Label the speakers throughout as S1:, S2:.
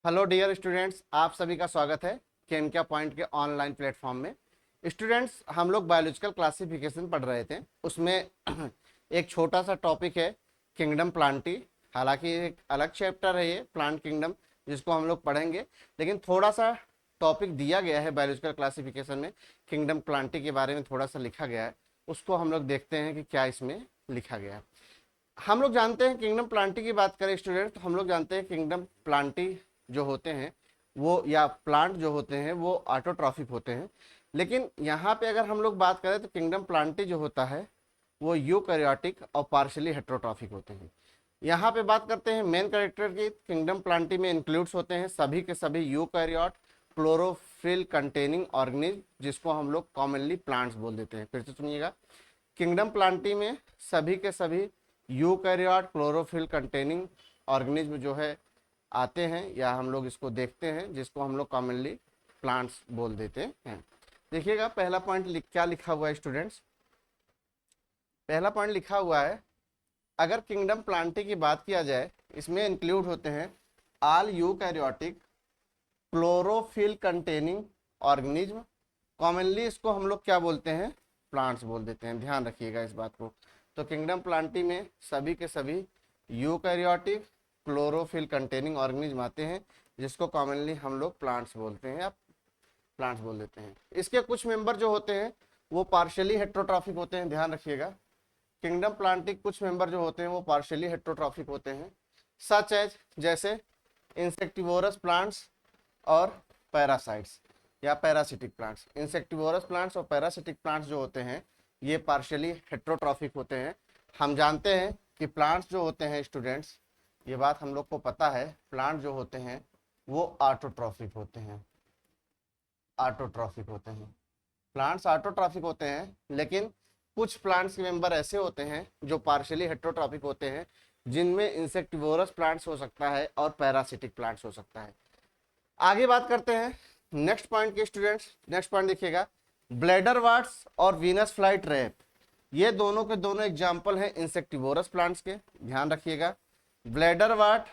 S1: Hello dear students, आप सभी का स्वागत है केमिका पॉइंट के ऑनलाइन प्लेटफॉर्म में। स्टूडेंट्स, हम लोग बायोलॉजिकल क्लासिफिकेशन पढ़ रहे थे। उसमें एक छोटा सा टॉपिक है किंगडम प्लांटी। हालांकि एक अलग चैप्टर है ये प्लांट किंगडम, जिसको हम लोग पढ़ेंगे, लेकिन थोड़ा सा टॉपिक दिया गया है बायोलॉजिकल क्लासिफिकेशन में। किंगडम प्लांटी के बारे में थोड़ा सा लिखा गया है, उसको हम लोग देखते हैं कि क्या इसमें लिखा गया है। हम लोग जानते हैं किंगडम प्लांटी की बात करें स्टूडेंट, तो हम लोग जानते हैं किंगडम प्लांटी जो होते हैं वो, या प्लांट जो होते हैं वो ऑटोट्रॉफिक होते हैं। लेकिन यहाँ पे अगर हम लोग बात करें तो किंगडम प्लांटी जो होता है वो यूकैरियोटिक और पार्शियली हेट्रोट्रॉफिक होते हैं। यहाँ पे बात करते हैं मेन कैरेक्टर की। किंगडम प्लांटी में इंक्लूड्स होते हैं सभी के सभी यूकैरियोट क्लोरोफिल कंटेनिंग ऑर्गेनिज्म, जिसको हम लोग कॉमनली प्लांट्स बोल देते हैं। फिर से सुनिएगा, किंगडम प्लांटी में सभी के सभी यूकैरियोट क्लोरोफिल कंटेनिंग ऑर्गेनिज्म जो है आते हैं, या हम लोग इसको देखते हैं, जिसको हम लोग कॉमनली प्लांट्स बोल देते हैं। देखिएगा पहला पॉइंट क्या लिखा हुआ है स्टूडेंट्स। पहला पॉइंट लिखा हुआ है, अगर किंगडम प्लांटी की बात किया जाए, इसमें इंक्लूड होते हैं all eukaryotic chlorophyll containing organism. Commonly इसको हम लोग क्या बोलते हैं, प्लांट्स बोल देते हैं। ध्यान रखिएगा इस बात को। तो किंगडम प्लांटी में सभी के सभी यूकैरियोटिक क्लोरोफिल कंटेनिंग ऑर्गेनिज्म आते हैं, जिसको कॉमनली हम लोग प्लांट्स बोलते हैं या प्लांट्स बोल देते हैं। इसके कुछ मेंबर जो होते हैं वो पार्शियली हेट्रोट्रॉफिक होते हैं। ध्यान रखिएगा, किंगडम प्लांटी कुछ मेंबर जो होते हैं वो पार्शियली हेट्रोट्रॉफिक होते हैं, सच एज जैसे इंसेक्टिवोरस प्लांट्स और पैरासाइट्स या पैरासिटिक प्लांट्स। इंसेक्टिवोरस प्लांट्स और पैरासिटिक प्लांट्स जो होते हैं ये पार्शियली हेट्रोट्रॉफिक होते हैं। हम जानते हैं कि प्लांट्स जो होते हैं स्टूडेंट्स, ये बात हम लोग को पता है, प्लांट जो होते हैं वो ऑटोट्रॉफिक होते हैं। ऑटोट्रॉफिक होते हैं, प्लांट्स ऑटोट्रॉफिक होते हैं। लेकिन कुछ प्लांट्स के मेंबर ऐसे होते हैं जो पार्शियली हेट्रोट्रॉफिक होते हैं, जिनमें इंसेक्टिवोरस प्लांट्स हो सकता है और पैरासिटिक प्लांट्स हो सकता है। आगे बात करते हैं नेक्स्ट पॉइंट के स्टूडेंट्स। नेक्स्ट पॉइंट देखिएगा, ब्लैडर वार्ट्स और वीनस फ्लाई ट्रैप, ये दोनों के दोनों एग्जाम्पल हैं इंसेक्टिवोरस प्लांट्स के। ध्यान रखिएगा, ब्लैडर वार्ट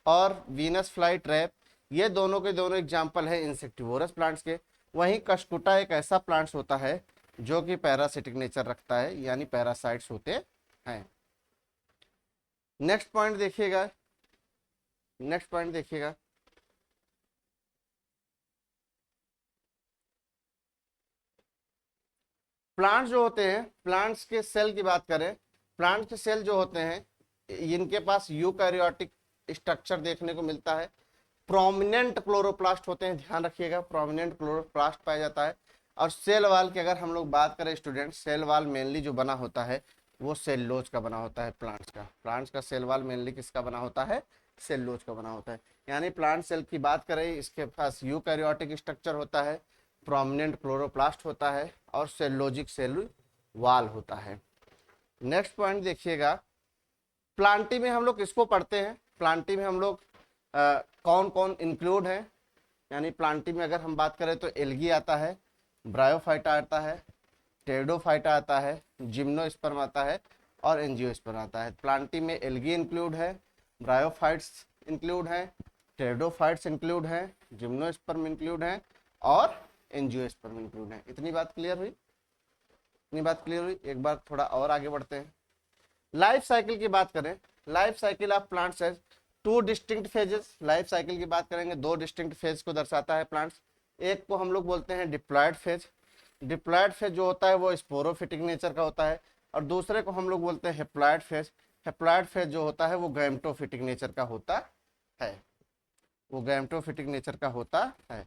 S1: और वीनस फ्लाई ट्रैप ये दोनों के दोनों एग्जाम्पल है इंसेक्टिवोरस प्लांट्स के। वहीं कशकुटा एक ऐसा प्लांट्स होता है जो कि पैरासिटिक नेचर रखता है, यानी पैरासाइट्स होते हैं। नेक्स्ट पॉइंट देखिएगा, नेक्स्ट पॉइंट देखिएगा, प्लांट्स जो होते हैं, प्लांट्स के सेल की बात करें, प्लांट्स के सेल जो होते हैं इनके पास यूकैरियोटिक स्ट्रक्चर देखने को मिलता है। प्रोमिनेंट क्लोरोप्लास्ट होते हैं। ध्यान रखिएगा, प्रोमिनेंट क्लोरोप्लास्ट पाया जाता है। और सेल वाल की अगर हम लोग बात करें स्टूडेंट, सेल वाल मेनली जो बना होता है वो सेलुलोज का बना होता है। प्लांट्स का सेल वाल मेनली किसका बना होता है, सेलुलोज का बना होता है। यानी प्लांट सेल की बात करें, इसके पास यूकैरियोटिक स्ट्रक्चर होता है, प्रोमिनेंट क्लोरोप्लास्ट होता है और सेलुलोजिक सेल वाल होता है। नेक्स्ट पॉइंट देखिएगा, प्लांटी में हम लोग किसको पढ़ते हैं, प्लांटी में हम लोग कौन कौन इंक्लूड है। यानी प्लांटी में अगर हम बात करें तो एल्गी आता है, ब्रायोफाइटा आता है, टेरिडोफाइटा आता है, जिम्नोस्पर्म आता है और एंजियोस्पर्म आता है। प्लांटी में एल्गी इंक्लूड है, ब्रायोफाइट्स इंक्लूड है, टेरिडोफाइट्स इंक्लूड है, जिम्नोस्पर्म इंक्लूड है और एंजियोस्पर्म इंक्लूड है। इतनी बात क्लियर हुई, इतनी बात क्लियर हुई। एक बार थोड़ा और आगे बढ़ते हैं। लाइफ साइकिल की बात करें, लाइफ साइकिल ऑफ प्लांट्स है two distinct phases. Life cycle की बात करेंगे, दो डिस्टिंक्ट फेज को दर्शाता है प्लांट्स। एक को हम लोग बोलते हैं डिप्लॉयड फेज। डिप्लॉयड फेज जो होता है वो स्पोरोफिटिक नेचर का होता है, और दूसरे को हम लोग बोलते हैं हेप्लॉयड फेज। हेप्लॉयड फेज जो होता है वो गैमेटोफिटिक नेचर का होता है, वो गैमेटोफिटिक नेचर का होता है।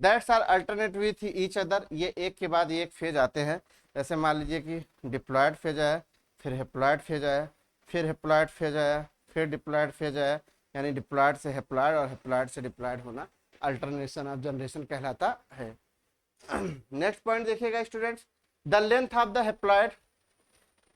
S1: That's are alternate with each other, ये एक के बाद एक फेज आते हैं। जैसे मान लीजिए कि डिप्लॉयड फेज आया, फिर हेप्लॉयड फेज आया, फिर हेप्लॉयड फेज आया, फिर डिप्लॉयड फेज आया, यानी डिप्लॉयड से हेप्लॉयड और हेप्लॉयड से डिप्लॉयड होना अल्टरनेशन ऑफ जनरेशन कहलाता है। नेक्स्ट पॉइंट देखिएगा students, the length of the haploid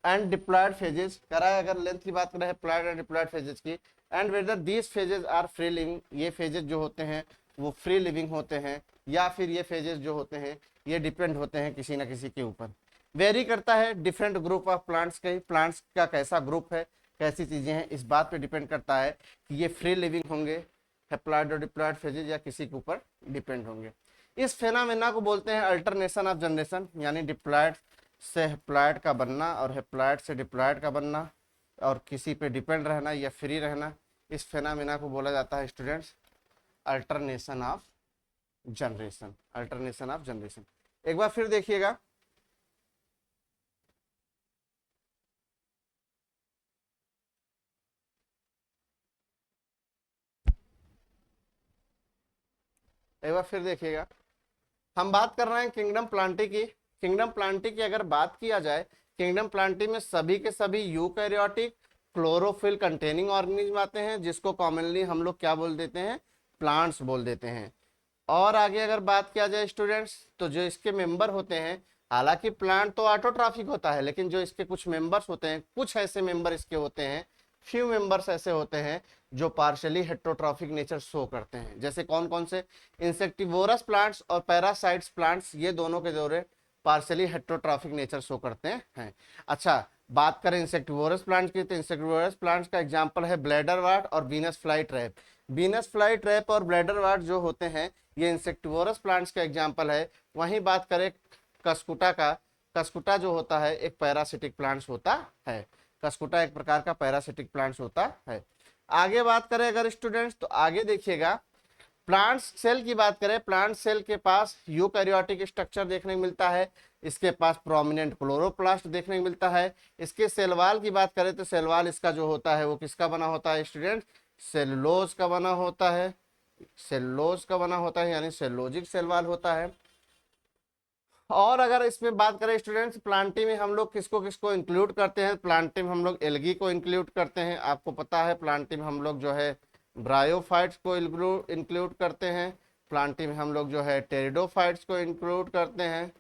S1: and diploid phases करा है। अगर लेंथ की बात करें हेप्लॉयड एंड डिप्लॉयड फेजेस की, and whether these phases are free living, ये फेजेस जो होते हैं वो फ्री लिविंग होते हैं, या फिर ये फेजेस जो होते हैं ये डिपेंड होते हैं किसी ना किसी के ऊपर। वेरी करता है डिफरेंट ग्रुप ऑफ प्लांट्स के, प्लांट्स का कैसा ग्रुप है, कैसी चीजें हैं, इस बात पे डिपेंड करता है कि ये फ्री लिविंग होंगे हैप्लॉइड और डिप्लॉइड फेजेज या किसी के ऊपर डिपेंड होंगे। इस फेनामेना को बोलते हैं अल्टरनेशन ऑफ जनरेशन, यानी डिप्लॉइड से हैप्लॉइड का बनना और हैप्लॉइड से डिप्लॉइड का बनना और किसी पे डिपेंड रहना या फ्री रहना। इस फेनामेना को बोला जाता है students alternation of generation. Alternation of generation एक बार फिर देखिएगा, एक बार फिर देखिएगा, हम बात कर रहे हैं किंगडम प्लांटी की। किंगडम प्लांटी की अगर बात किया जाए, किंगडम प्लांटी में सभी के सभी यूकैरियोटिक क्लोरोफिल कंटेनिंग ऑर्गेनिज्म आते हैं, जिसको कॉमनली हम लोग क्या बोल देते हैं, प्लांट्स बोल देते हैं। और आगे अगर बात किया जाए स्टूडेंट्स, तो जो इसके मेंबर होते हैं, हालांकि प्लांट तो ऑटोट्रॉफिक होता है, लेकिन जो इसके कुछ मेंबर्स होते हैं, कुछ ऐसे मेंबर इसके होते हैं, फ्यू मेंबर्स ऐसे होते हैं जो पार्शियली हेट्रोट्रॉफिक नेचर शो करते हैं। जैसे कौन कौन से, इंसेक्टिवोरस प्लांट्स और पैरासाइट्स प्लांट्स, ये दोनों के दौरे पार्शियली हेट्रोट्रॉफिक नेचर शो करते हैं। अच्छा, बात करें इंसेक्टिवोरस प्लांट्स की, तो इंसेक्टिवोरस प्लांट्स का एग्जांपल है ब्लैडर वार्ट और Venus fly trap. Venus fly trap और ब्लैडर वार्ट जो होते हैं, ये इंसेक्टिवोरस प्लांट्स का एग्जांपल है। वहीं बात करें कस्कुटा का, कस्कुटा जो होता है एक पैरासिटिक प्लांट्स होता है। कस्कुटा एक प्रकार का पैरासिटिक प्लांट्स होता है। आगे बात करें अगर स्टूडेंट्स, तो आगे देखिएगा, प्लांट सेल की बात करें, प्लांट सेल के पास यूकैरियोटिक स्ट्रक्चर देखने को मिलता है, इसके पास प्रोमिनेंट क्लोरोप्लास्ट देखने को मिलता है। इसके सेल वॉल की बात करें, तो सेल वॉल इसका जो होता है वो किसका बना होता है स्टूडेंट, सेलुलोज का बना होता है। सेलुलोज का बना होता है, यानी सेलुलोजिक सेल वॉल होता है। और अगर इसमें बात करें स्टूडेंट्स, प्लांटी में हम लोग किसको किसको इंक्लूड करते हैं, प्लांटी में हम लोग एल्गी को इंक्लूड करते हैं। आपको पता है प्लांटी में हम लोग जो है ब्रायोफाइट्स को इंक्लूड करते हैं। प्लांटी में हम लोग जो है टेरिडोफाइट्स को इंक्लूड करते हैं।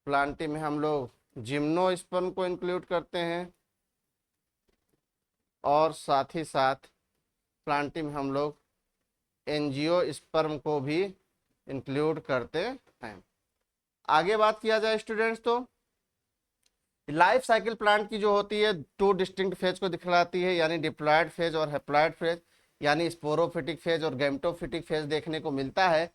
S1: प्लांटी में हम लोग जिम्नोस्पर्म को इंक्लूड करते हैं। और साथ ही साथ प्लांटी में हम लोग एंजियोस्पर्म को भी इंक्लूड करते हैं। आगे बात किया जाए स्टूडेंट्स, तो लाइफ साइकिल प्लांट की जो होती है टू डिस्टिंक्ट फेज को दिखलाती है, यानी डिप्लॉयड फेज और हैप्लॉयड फेज, यानी स्पोरोफिटिक फेज और गैमेटोफिटिक फेज देखने को मिलता है।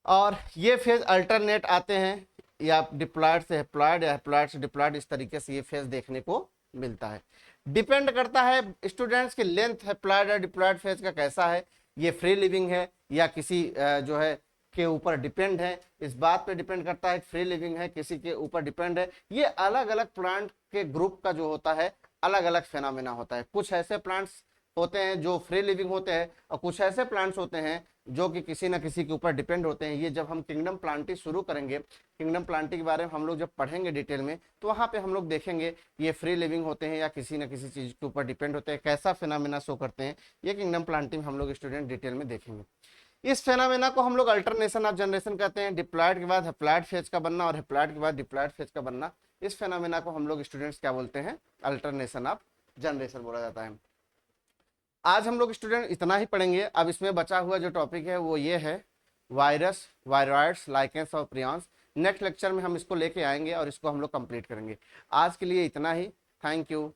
S1: और ये फेज अल्टरनेट आते हैं, या डिप्लॉयड से हैप्लॉयड या हैप्लॉयड से डिप्लॉयड, इस तरीके से ये फेज देखने को मिलता है। डिपेंड करता है स्टूडेंट्स की लेंथ हैप्लॉयड और डिप्लॉयड फेज का कैसा है, ये फ्री लिविंग है या किसी जो है के ऊपर डिपेंड है, इस बात पे डिपेंड करता है फ्री लिविंग है किसी के ऊपर डिपेंड है। ये अलग अलग प्लांट के ग्रुप का जो होता है अलग अलग फेनोमेना होता है। कुछ ऐसे प्लांट्स होते हैं जो फ्री लिविंग होते हैं और कुछ ऐसे प्लांट्स होते हैं जो कि किसी ना किसी के ऊपर डिपेंड होते हैं। ये जब हम किंगडम प्लांटी शुरू करेंगे, किंगडम प्लांटी के बारे में हम लोग जब पढ़ेंगे डिटेल में, तो वहाँ पे हम लोग देखेंगे ये फ्री लिविंग होते हैं या किसी ना किसी चीज के ऊपर डिपेंड होते हैं, कैसा फेनोमेना शो करते हैं, ये किंगडम प्लांटी में हम लोग स्टूडेंट डिटेल में देखेंगे। इस फेनोमेना को हम लोग अल्टरनेशन ऑफ जनरेशन कहते हैं। डिप्लॉयड के बाद हैप्लॉयड फेज का बनना और हैप्लॉयड के बाद डिप्लॉयड फेज का बनना, इस फेनोमेना को हम लोग स्टूडेंट्स क्या बोलते हैं, अल्टरनेशन ऑफ जनरेशन बोला जाता है। आज हम लोग स्टूडेंट इतना ही पढ़ेंगे। अब इसमें बचा हुआ जो टॉपिक है वो ये है वायरस, वायरॉइड्स, लाइकेंस और प्रियॉन्स। नेक्स्ट लेक्चर में हम इसको लेके आएंगे और इसको हम लोग कंप्लीट करेंगे। आज के लिए इतना ही। Thank you.